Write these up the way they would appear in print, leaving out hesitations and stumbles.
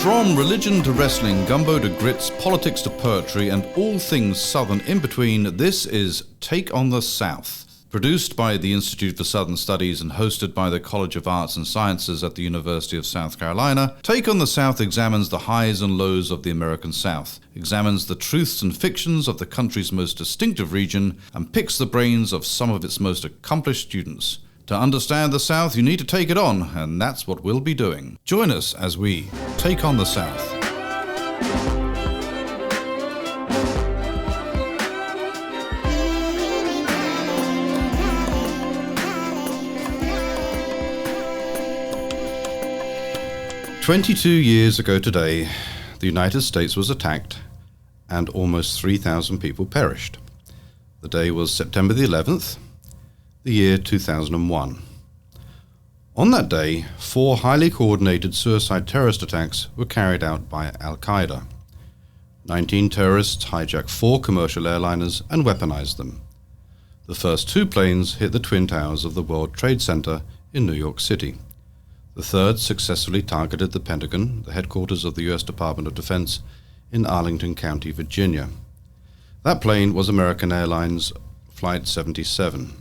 From religion to wrestling, gumbo to grits, politics to poetry, and all things Southern in between, this is Take on the South. Produced by the Institute for Southern Studies and hosted by the College of Arts and Sciences at the University of South Carolina, Take on the South examines the highs and lows of the American South, examines the truths and fictions of the country's most distinctive region, and picks the brains of some of its most accomplished students. To understand the South, you need to take it on, and that's what we'll be doing. Join us as we take on the South. "22 years ago today, the United States was attacked and almost 3,000 people perished. The day was September the 11th, the year 2001. On that day, 4 highly coordinated suicide terrorist attacks were carried out by Al-Qaeda. 19 terrorists hijacked 4 commercial airliners and weaponized them. The first 2 planes hit the Twin Towers of the World Trade Center in New York City. The third successfully targeted the Pentagon, the headquarters of the U.S. Department of Defense, in Arlington County, Virginia. That plane was American Airlines Flight 77.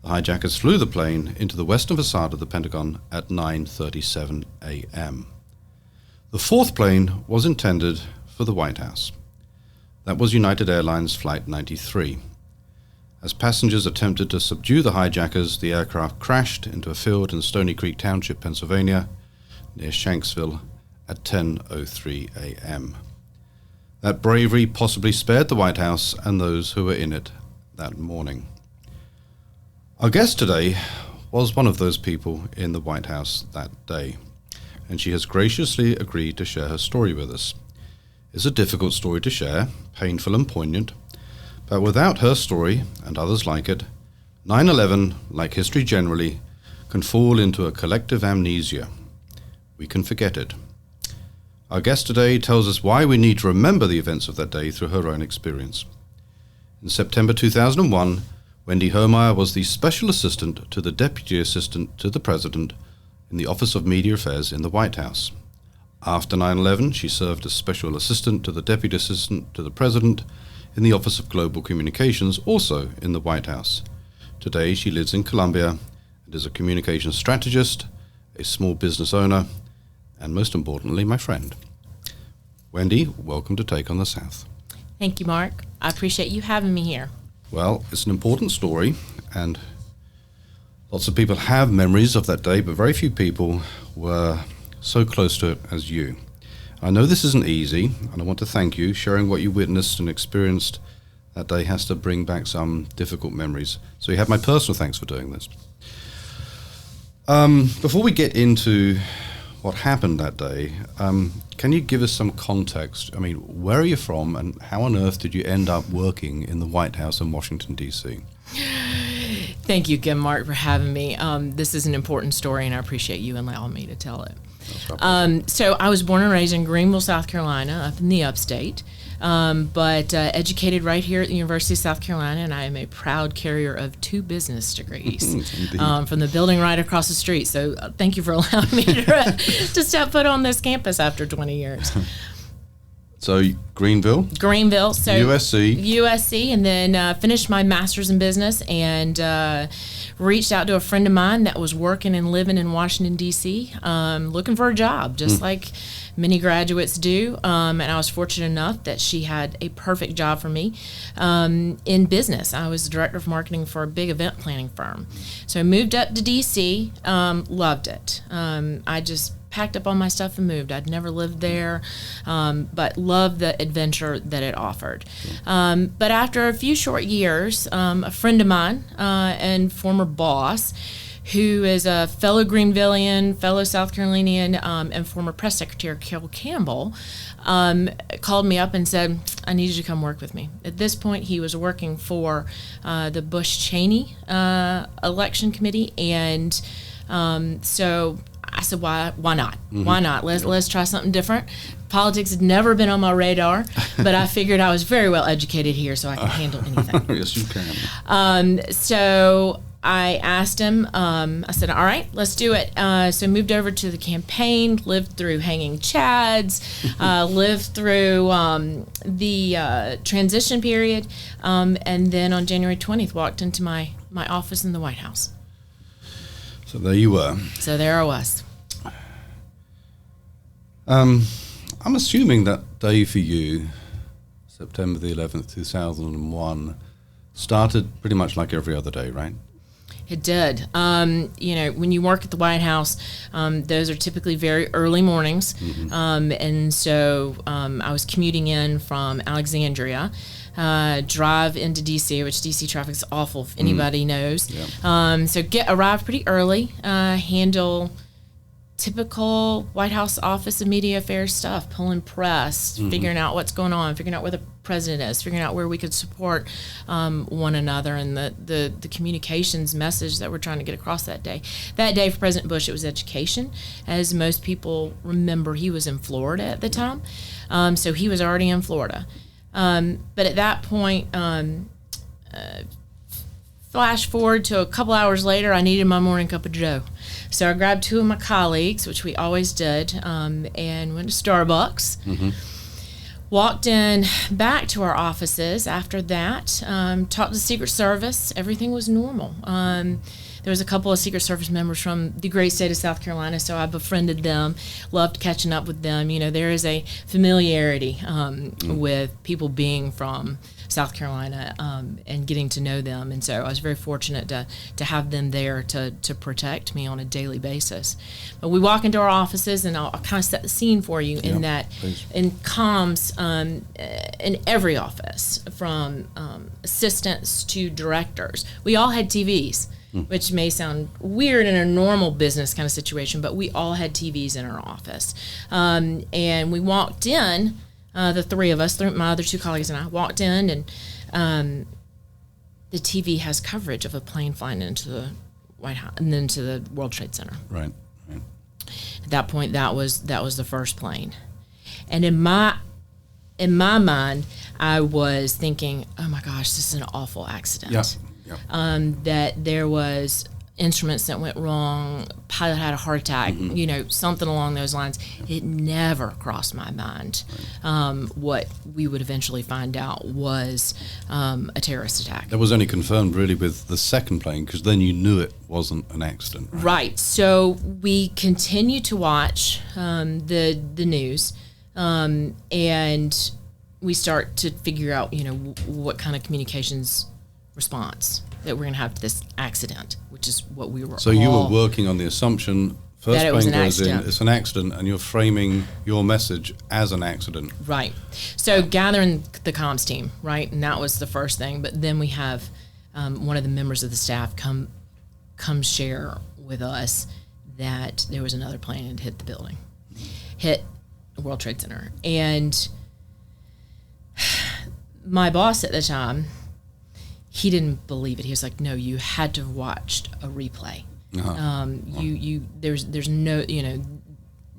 The hijackers flew the plane into the western facade of the Pentagon at 9:37 a.m. The fourth plane was intended for the White House. That was United Airlines Flight 93. As passengers attempted to subdue the hijackers, the aircraft crashed into a field in Stony Creek Township, Pennsylvania, near Shanksville at 10:03 a.m. That bravery possibly spared the White House and those who were in it that morning. Our guest today was one of those people in the White House that day, and she has graciously agreed to share her story with us. It's a difficult story to share, painful and poignant, but without her story, and others like it, 9/11, like history generally, can fall into a collective amnesia. We can forget it. Our guest today tells us why we need to remember the events of that day through her own experience. In September 2001, Wendy Homeyer was the Special Assistant to the Deputy Assistant to the President in the Office of Media Affairs in the White House. After 9/11, she served as Special Assistant to the Deputy Assistant to the President in the Office of Global Communications, also in the White House. Today, she lives in Columbia and is a communications strategist, a small business owner, and most importantly, my friend. Wendy, welcome to Take on the South. Thank you, Mark. I appreciate you having me here. Well, it's an important story, and lots of people have memories of that day, but very few people were so close to it as you. I know this isn't easy, and I want to thank you. Sharing what you witnessed and experienced that day has to bring back some difficult memories. So you have my personal thanks for doing this. Before we get into what happened that day, can you give us some context? I mean, where are you from, and how on earth did you end up working in the White House in Washington, D.C.? Thank you again, Mark, for having me. This is an important story, and I appreciate you allowing me to tell it. So I was born and raised in Greenville, South Carolina, up in the upstate, but educated right here at the University of South Carolina, and I am a proud carrier of 2 business degrees from the building right across the street. So thank you for allowing me to step foot on this campus after 20 years. So Greenville, so USC, and then finished my master's in business and reached out to a friend of mine that was working and living in Washington, D.C., looking for a job, just like many graduates do. And I was fortunate enough that she had a perfect job for me in business. I was the director of marketing for a big event planning firm. So I moved up to D.C., loved it. I just packed up all my stuff and moved. I'd never lived there, but loved the adventure that it offered. But after a few short years, a friend of mine and former boss, who is a fellow Greenvillian, fellow South Carolinian, and former press secretary, Carol Campbell, called me up and said, I need you to come work with me. At this point, he was working for the Bush-Cheney election committee, and so I said, why not? Mm-hmm. Why not? Let's try something different. Politics had never been on my radar, but I figured I was very well educated here, so I can handle anything. Yes, you can. So I asked him, I said, all right, let's do it. So moved over to the campaign, lived through hanging chads, lived through the transition period, and then on January 20th walked into my office in the White House. So there you were. So there I was. I'm assuming that day for you, September the 11th, 2001, started pretty much like every other day, right? It did. When you work at the White House, those are typically very early mornings. And so I was commuting in from Alexandria, drive into D.C., which D.C. traffic is awful, if anybody knows. Yeah. So arrive pretty early, handle typical White House Office of Media Affairs stuff, pulling press, figuring out what's going on, figuring out where the president is, figuring out where we could support one another, and the communications message that we're trying to get across that day. That day for President Bush, it was education. As most people remember, he was in Florida at the time, so he was already in Florida. But at that point, flash forward to a couple hours later, I needed my morning cup of joe. So I grabbed two of my colleagues, which we always did, and went to Starbucks. Walked in back to our offices after that, talked to the Secret Service. Everything was normal. There was a couple of Secret Service members from the great state of South Carolina, so I befriended them, loved catching up with them. There is a familiarity with people being from South Carolina and getting to know them, and so I was very fortunate to have them there to protect me on a daily basis. But we walk into our offices, and I'll kind of set the scene for you in that please. In comms in every office, from assistants to directors, we all had TVs. Which may sound weird in a normal business kind of situation, but we all had TVs in our office. And we walked in, the three of us, my other two colleagues and I, walked in, and the TV has coverage of a plane flying into the White House and then to the World Trade Center. Right. At that point, that was the first plane. And in my mind, I was thinking, oh my gosh, this is an awful accident. Yeah. That there was instruments that went wrong, pilot had a heart attack, something along those lines. It never crossed my mind. What we would eventually find out was a terrorist attack. That was only confirmed really with the second plane, because then you knew it wasn't an accident. Right. So we continue to watch the news, and we start to figure out, what kind of communications response that we're going to have to this accident, which is what we were. So you were working on the assumption first that it was plane an goes accident. in, it's an accident, and you're framing your message as an accident. Right. So gathering the comms team, right, and that was the first thing. But then we have one of the members of the staff come share with us that there was another plane that hit the building, hit the World Trade Center, and my boss at the time, he didn't believe it. He was like, "No, you had to have watched a replay. There's no,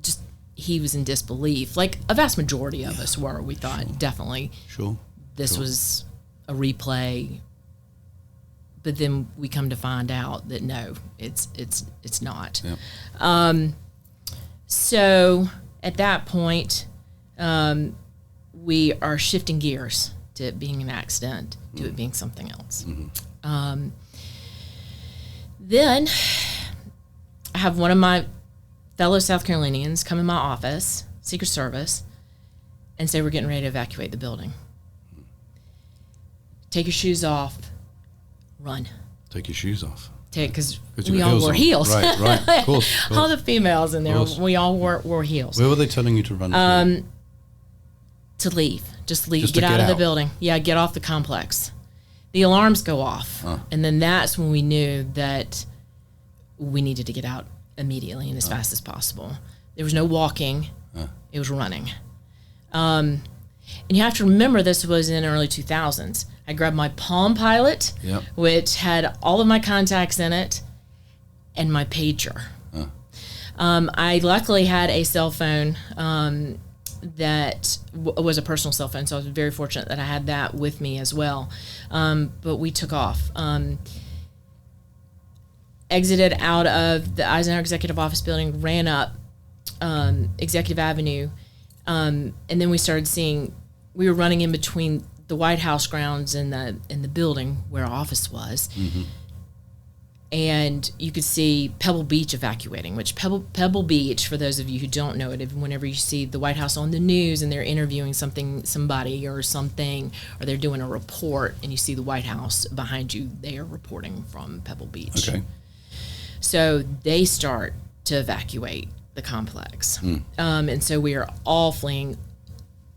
just." He was in disbelief, like a vast majority of us were. We thought definitely, this was a replay. But then we come to find out that no, it's not. Yep. So at that point, we are shifting gears to it being an accident, to it being something else. Then I have one of my fellow South Carolinians come in my office, Secret Service, and say we're getting ready to evacuate the building. Take your shoes off, run. Take your shoes off. Because we all wore heels. Right, of course. All the females in there, we all wore heels. Where were they telling you to run to leave. Just leave. Just get to out get of the out. building. Yeah, get off the complex. The alarms go off. And then that's when we knew that we needed to get out immediately and as fast as possible. There was no walking. It was running. And you have to remember this was in early 2000s. I grabbed my Palm Pilot, which had all of my contacts in it, and my pager. I luckily had a cell phone that was a personal cell phone, so I was very fortunate that I had that with me as well. But we took off. exited out of the Eisenhower Executive Office building, ran up Executive Avenue, and then we started seeing, we were running in between the White House grounds and the building where our office was. Mm-hmm. And you could see Pebble Beach evacuating, which Pebble Beach, for those of you who don't know it, whenever you see the White House on the news and they're interviewing somebody or something, or they're doing a report and you see the White House behind you, they are reporting from Pebble Beach. Okay. So they start to evacuate the complex. And so we are all fleeing,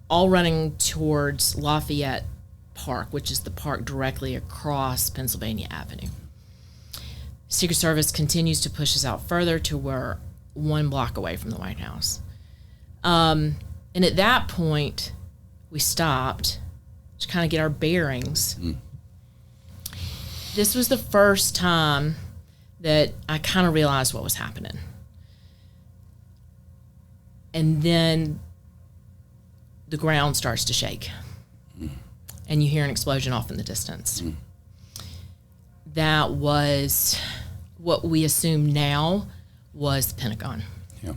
all running towards Lafayette Park, which is the park directly across Pennsylvania Avenue. Secret Service continues to push us out further to we're 1 block away from the White House. And at that point, we stopped to kind of get our bearings. This was the first time that I kind of realized what was happening. And then the ground starts to shake. And you hear an explosion off in the distance. That was what we assume now was the Pentagon. Yeah.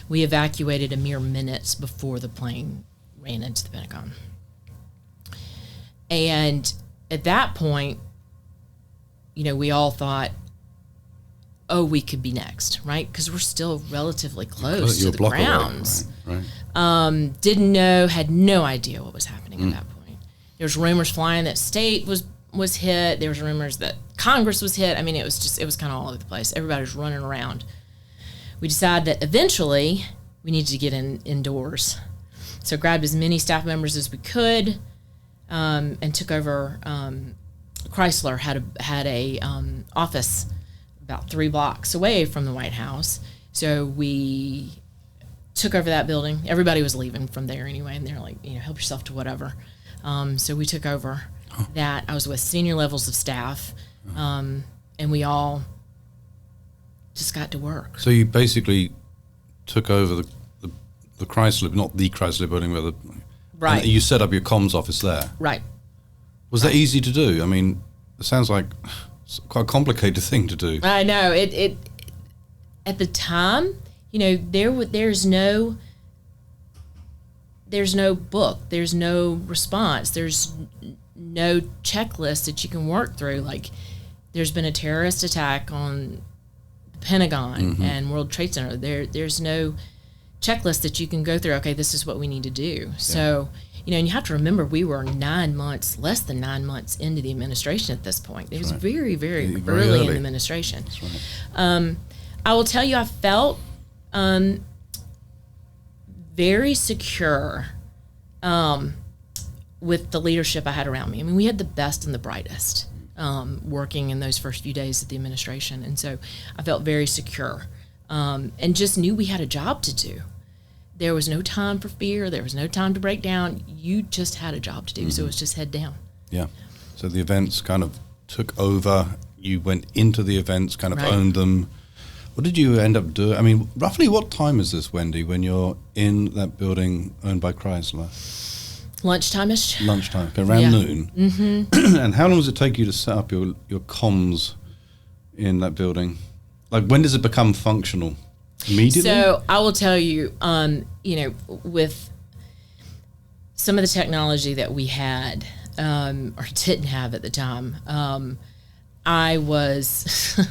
We evacuated a mere minutes before the plane ran into the Pentagon. And at that point, we all thought, oh, we could be next, right? Because we're still relatively close to the grounds. Right. Didn't know, had no idea what was happening at that point. There was rumors flying that state was hit. There was rumors that Congress was hit. I mean, it was kind of all over the place. Everybody was running around. We decided that eventually we needed to get indoors. So grabbed as many staff members as we could, and took over. Chrysler had a office about 3 blocks away from the White House. So we took over that building. Everybody was leaving from there anyway, and they're like, help yourself to whatever. So we took over that. I was with senior levels of staff, and we all just got to work. So you basically took over the Chrysler, not the Chrysler building, but right. And you set up your comms office there. Right. Was that easy to do? I mean, it sounds like quite a complicated thing to do. I know it. At the time, there's no book, there's no response, there's no checklist that you can work through. Like, there's been a terrorist attack on the Pentagon and World Trade Center. There's no checklist that you can go through. Okay, this is what we need to do. Yeah. So, and you have to remember, we were less than 9 months into the administration at this point. It was very, very early in the administration. That's right. I will tell you, I felt very secure with the leadership I had around me. I mean, we had the best and the brightest working in those first few days of the administration. And so I felt very secure and just knew we had a job to do. There was no time for fear. There was no time to break down. You just had a job to do. So it was just head down. Yeah. So the events kind of took over. You went into the events, kind of owned them. What did you end up doing? I mean, roughly what time is this, Wendy, when you're in that building owned by Chrysler? Lunchtime-ish. Lunchtime, okay, around noon. Mm-hmm. And how long does it take you to set up your comms in that building? Like, when does it become functional? Immediately? So I will tell you, with some of the technology that we had or didn't have at the time, I was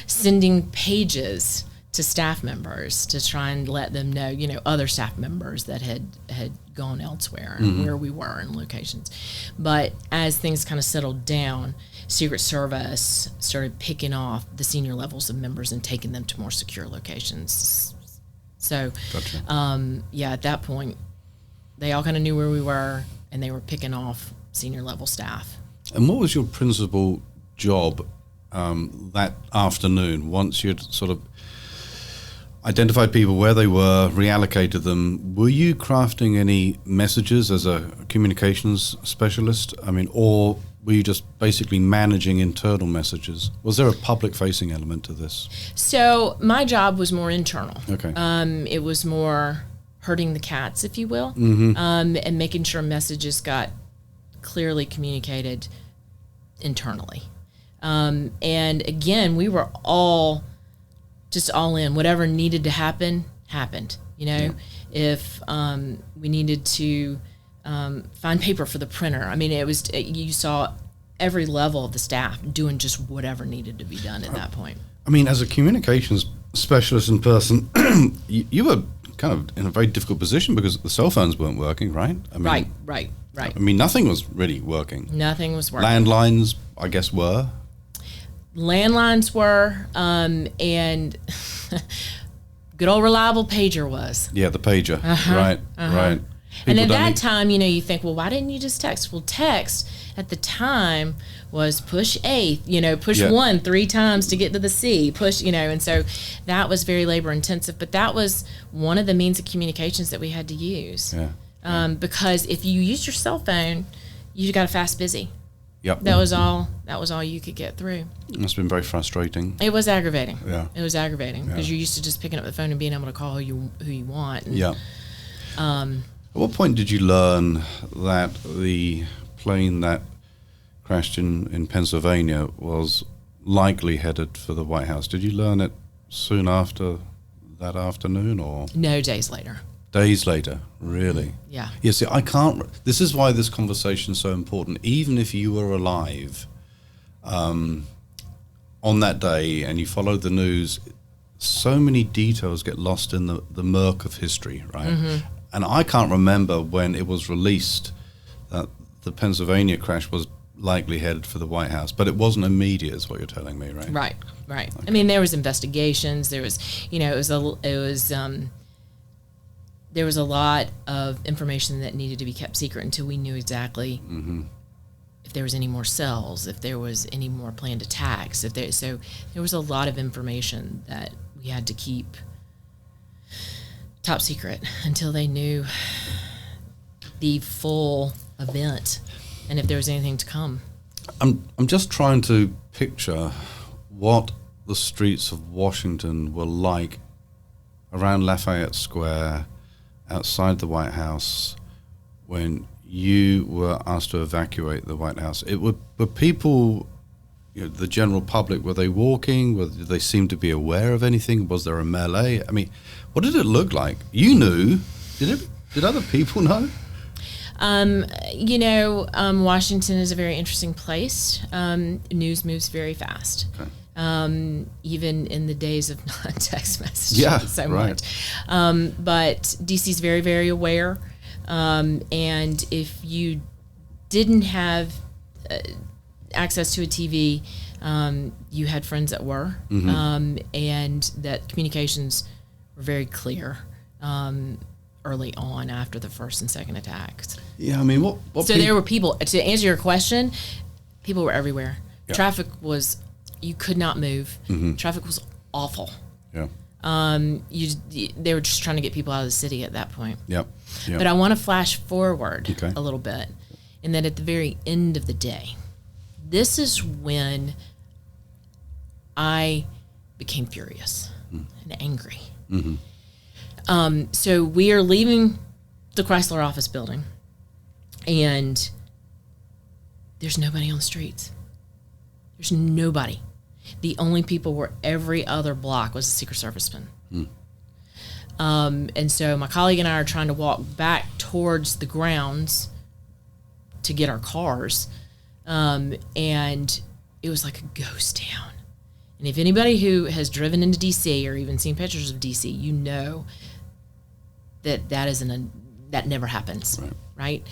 sending pages to staff members to try and let them know, other staff members that had gone elsewhere and where we were in locations. But as things kind of settled down, Secret Service started picking off the senior levels of members and taking them to more secure locations. So, gotcha. At that point, they all kind of knew where we were, and they were picking off senior level staff. And what was your principal job that afternoon, once you'd sort of identified people where they were, reallocated them? Were you crafting any messages as a communications specialist? I mean, or were you just basically managing internal messages? Was there a public-facing element to this? So my job was more internal. Okay. It was more herding the cats, if you will, and making sure messages got clearly communicated internally. And again, we were all just all in. Whatever needed to happen, happened. You know, if we needed to find paper for the printer. I mean, you saw every level of the staff doing just whatever needed to be done at that point. I mean, as a communications specialist in person, you were kind of in a very difficult position because the cell phones weren't working, right? I mean, Right. I mean, nothing was really working. Nothing was working. Landlines, I guess, were. Landlines were, and good old reliable pager was. Yeah, the pager. Right. And at that time, you think, well, why didn't you just text? Well, text at the time was push A, push 1 3 times to get to the C, push, and so that was very labor intensive. But that was one of the means of communications that we had to use. Because if you used your cell phone, you got a fast busy. Yep. That was all you could get through. It must have been very frustrating. It was aggravating. Yeah. It was aggravating because you're used to just picking up the phone and being able to call who you want. And, At what point did you learn that the plane that crashed in Pennsylvania was likely headed for the White House? Did you learn it soon after that afternoon, or? No, days later. Days later, really? Yeah. Yeah, see, I can't. This is why this conversation is so important. Even if you were alive on that day and you followed the news, so many details get lost in the murk of history, right? Mm-hmm. And I can't remember when it was released that the Pennsylvania crash was likely headed for the White House, but it wasn't immediate, is what you're telling me, right? Right. Okay. I mean, there was investigations. There was, there was a lot of information that needed to be kept secret until we knew exactly if there was any more cells, if there was any more planned attacks. So there was a lot of information that we had to keep top secret until they knew the full event and if there was anything to come. I'm just trying to picture what the streets of Washington were like around Lafayette Square, outside the White House, when you were asked to evacuate the White House. Were people, the general public, were they walking? Did they seem to be aware of anything? Was there a melee? I mean, what did it look like? You knew. Did other people know? Washington is a very interesting place. News moves very fast. Okay. Even in the days of not text messaging much. But DC's very, very aware. And if you didn't have access to a TV, you had friends that were, and that communications were very clear early on after the first and second attacks. Yeah, I mean, what so there were people, to answer your question, people were everywhere. Yeah. Traffic was... You could not move. Traffic was awful. Yeah. They were just trying to get people out of the city at that point. Yep. But I want to flash forward a little bit, in that at the very end of the day, this is when I became furious and angry. So we are leaving the Chrysler office building, and there's nobody on the streets. There's nobody. The only people were every other block was a Secret Serviceman. And so my colleague and I are trying to walk back towards the grounds to get our cars. And it was like a ghost town. And if anybody who has driven into D.C. or even seen pictures of D.C., you know that that never happens, right?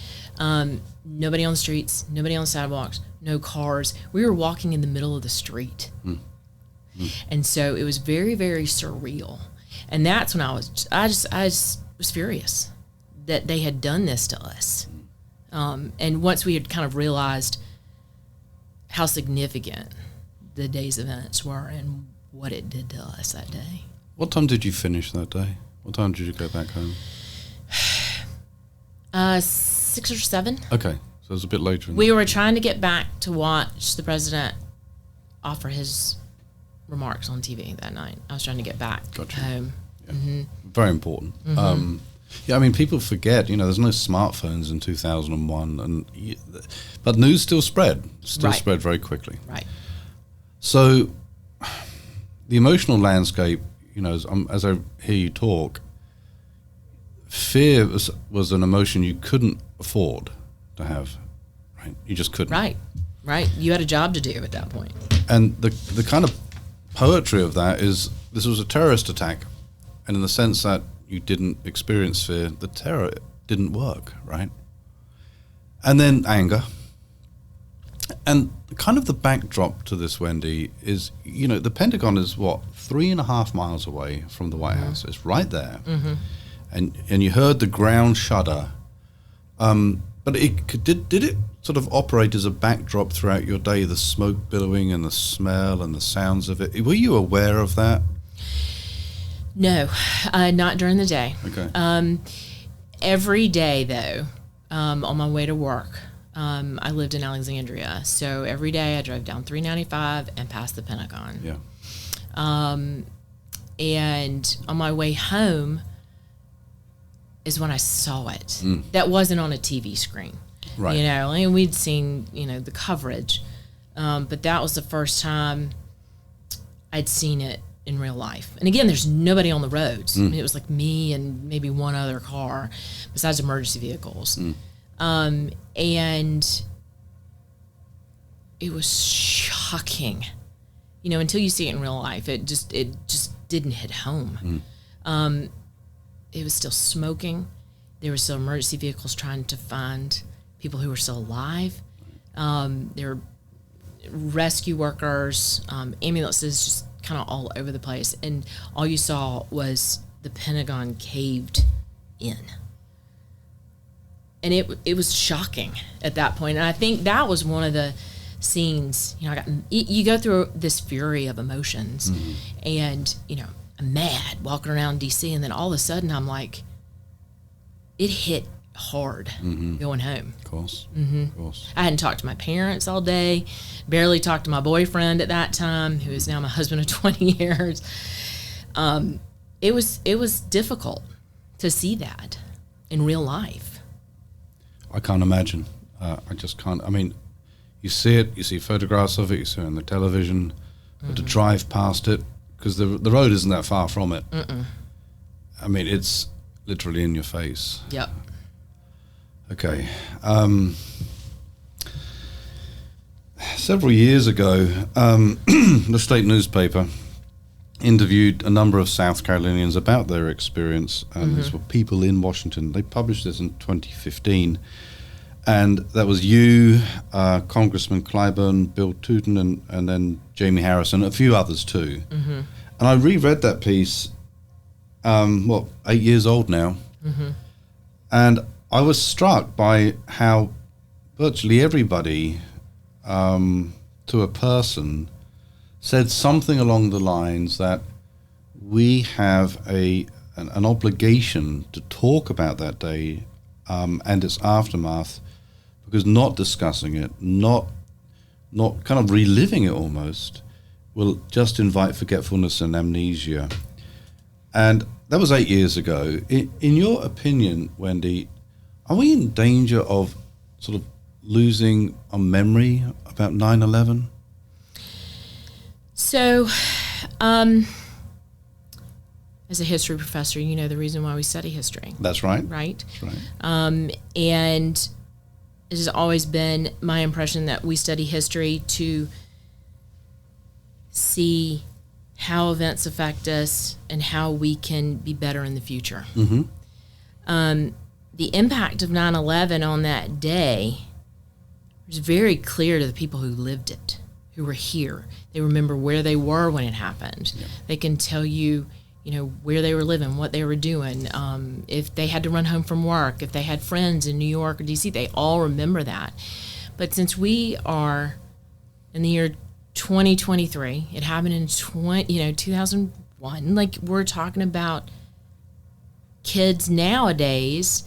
Nobody on the streets, nobody on the sidewalks, no cars. We were walking in the middle of the street. And so it was very, very surreal. And that's when I just was furious that they had done this to us. And once we had kind of realized how significant the day's events were and what it did to us that day. What time did you finish that day? What time did you go back home? 6 or 7. Okay, so it was a bit later. We were trying to get back to watch the president offer his remarks on TV that night. I was trying to get back home. Yeah. Very important. I mean, people forget, there's no smartphones in 2001, but news still spread very quickly. Right. So the emotional landscape, as I hear you talk, fear was an emotion you couldn't afford to have, right? You just couldn't. Right. You had a job to do at that point. And the kind of poetry of that is this was a terrorist attack. And in the sense that you didn't experience fear, the terror didn't work, right? And then anger. And kind of the backdrop to this, Wendy, is, the Pentagon is 3.5 miles away from the White House. It's right there. Mm-hmm. And you heard the ground shudder. But did it sort of operate as a backdrop throughout your day, the smoke billowing and the smell and the sounds of it? Were you aware of that? No, not during the day. Okay. Every day, though, on my way to work, I lived in Alexandria. So every day I drove down 395 and past the Pentagon. Yeah. And on my way home is when I saw it. That wasn't on a TV screen. Right. And we'd seen, the coverage. But that was the first time I'd seen it in real life. And again, there's nobody on the roads. I mean, it was like me and maybe one other car besides emergency vehicles. And it was shocking, until you see it in real life. It just didn't hit home. It was still smoking. There were still emergency vehicles trying to find people who were still alive. There were rescue workers, ambulances, just kind of all over the place. And all you saw was the Pentagon caved in. And it was shocking at that point. And I think that was one of the scenes, you go through this fury of emotions. And, I'm mad walking around D.C. and then all of a sudden I'm like, it hit hard going home. Of course. Of course. I hadn't talked to my parents all day, barely talked to my boyfriend at that time, who is now my husband of 20 years. It was difficult to see that in real life. I can't imagine. I just can't. I mean, you see it, you see photographs of it, you see it on the television, but to drive past it, because the road isn't that far from it. I mean, it's literally in your face. Yep. Okay. Several years ago, the state newspaper interviewed a number of South Carolinians about their experience, and these were people in Washington. They published this in 2015, and that was you, Congressman Clyburn, Bill Tootin, and then Jamie Harrison, a few others too. And I reread that piece, 8 years old now, and I was struck by how virtually everybody, to a person, said something along the lines that we have an obligation to talk about that day and its aftermath, because not discussing it, not kind of reliving it almost, will just invite forgetfulness and amnesia. And that was 8 years ago. In your opinion, Wendy, are we in danger of sort of losing a memory about 9/11? So, as a history professor, you know the reason why we study history. That's right. Right? That's right. And it has always been my impression that we study history to see how events affect us and how we can be better in the future. The impact of 9/11 on that day was very clear to the people who lived it, who were here. They remember where they were when it happened. Yeah. They can tell you, where they were living, what they were doing, if they had to run home from work, if they had friends in New York or D.C., they all remember that. But since we are in the year 2023, it happened in 2001, like we're talking about kids nowadays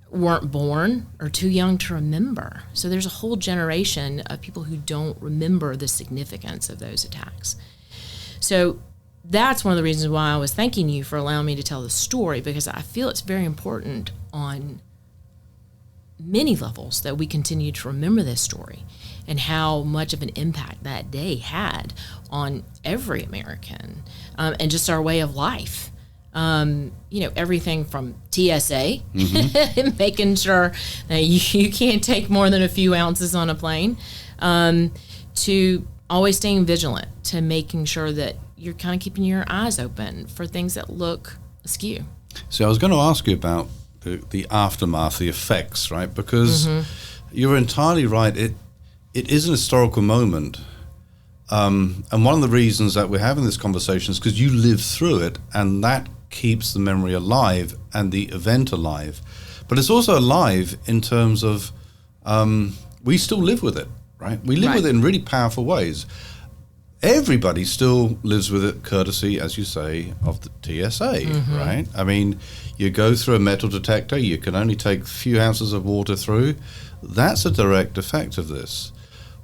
weren't born or too young to remember. So there's a whole generation of people who don't remember the significance of those attacks. So that's one of the reasons why I was thanking you for allowing me to tell the story, because I feel it's very important on many levels that we continue to remember this story and how much of an impact that day had on every American, and just our way of life. Everything from TSA, making sure that you can't take more than a few ounces on a plane, to always staying vigilant, to making sure that you're kind of keeping your eyes open for things that look askew. So I was going to ask you about the aftermath, the effects, right? Because you're entirely right. It is an historical moment. And one of the reasons that we're having this conversation is because you lived through it, and that keeps the memory alive and the event alive. But it's also alive in terms of we still live with it, right? We live with it in really powerful ways. Everybody still lives with it, courtesy, as you say, of the TSA, right? I mean, you go through a metal detector, you can only take a few ounces of water through. That's a direct effect of this.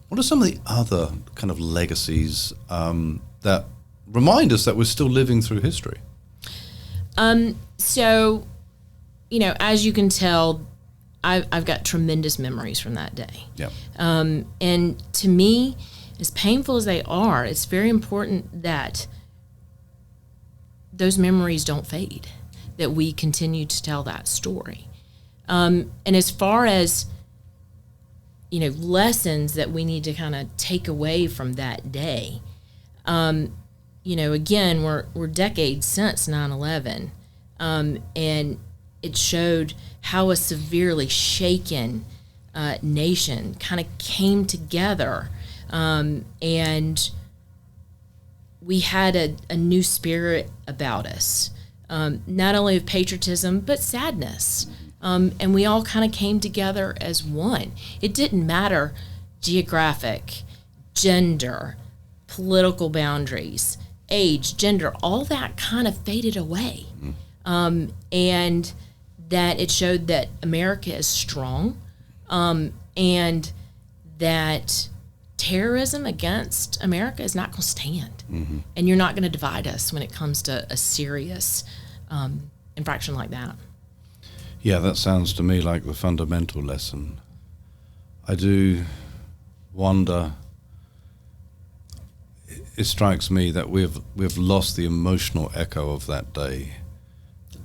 What are some of the other kind of legacies that remind us that we're still living through history? So, as you can tell, I've got tremendous memories from that day. Yeah. And to me, as painful as they are, it's very important that those memories don't fade, that we continue to tell that story. And as far as, lessons that we need to kind of take away from that day, again, we're decades since 9/11, and it showed how a severely shaken nation kind of came together, and we had a new spirit about us, not only of patriotism, but sadness. And we all kind of came together as one. It didn't matter geographic, gender, political boundaries, age, gender, all that kind of faded away. And that it showed that America is strong, and that terrorism against America is not going to stand. And you're not going to divide us when it comes to a serious infraction like that. Yeah, that sounds to me like the fundamental lesson. I do wonder, it strikes me that we've lost the emotional echo of that day.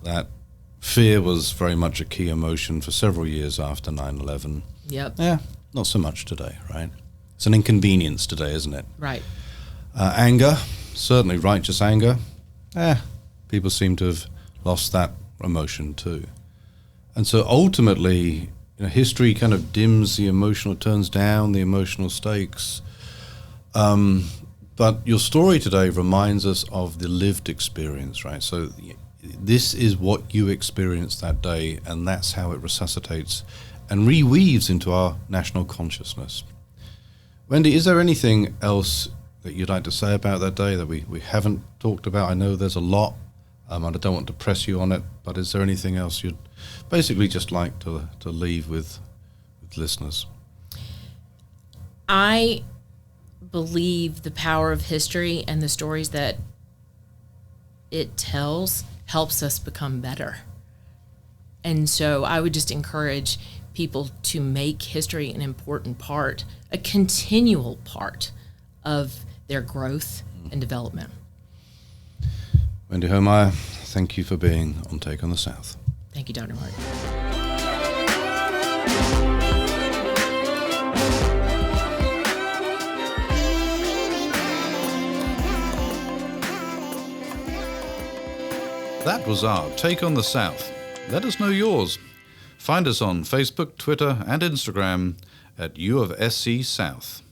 That fear was very much a key emotion for several years after 9/11. Yep. Yeah, not so much today, right? It's an inconvenience today, isn't it? Right. Anger, certainly righteous anger. People seem to have lost that emotion too. And so ultimately, history kind of dims the emotional, turns down the emotional stakes. But your story today reminds us of the lived experience, right? So this is what you experienced that day, and that's how it resuscitates and reweaves into our national consciousness. Wendy, is there anything else that you'd like to say about that day that we haven't talked about? I know there's a lot, and I don't want to press you on it, but is there anything else you'd basically just like to leave with listeners? I believe the power of history and the stories that it tells helps us become better. And so I would just encourage people to make history an important part, a continual part of their growth and development. Wendy Homeyer, thank you for being on Take on the South. Thank you, Dr. Martin. That was our Take on the South. Let us know yours. Find us on Facebook, Twitter, and Instagram at U of SC South.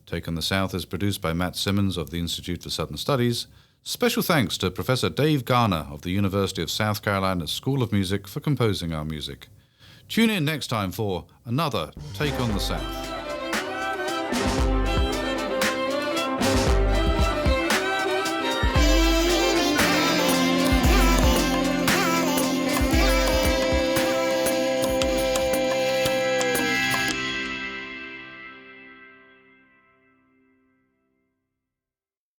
Take on the South is produced by Matt Simmons of the Institute for Southern Studies. Special thanks to Professor Dave Garner of the University of South Carolina School of Music for composing our music. Tune in next time for another Take on the South.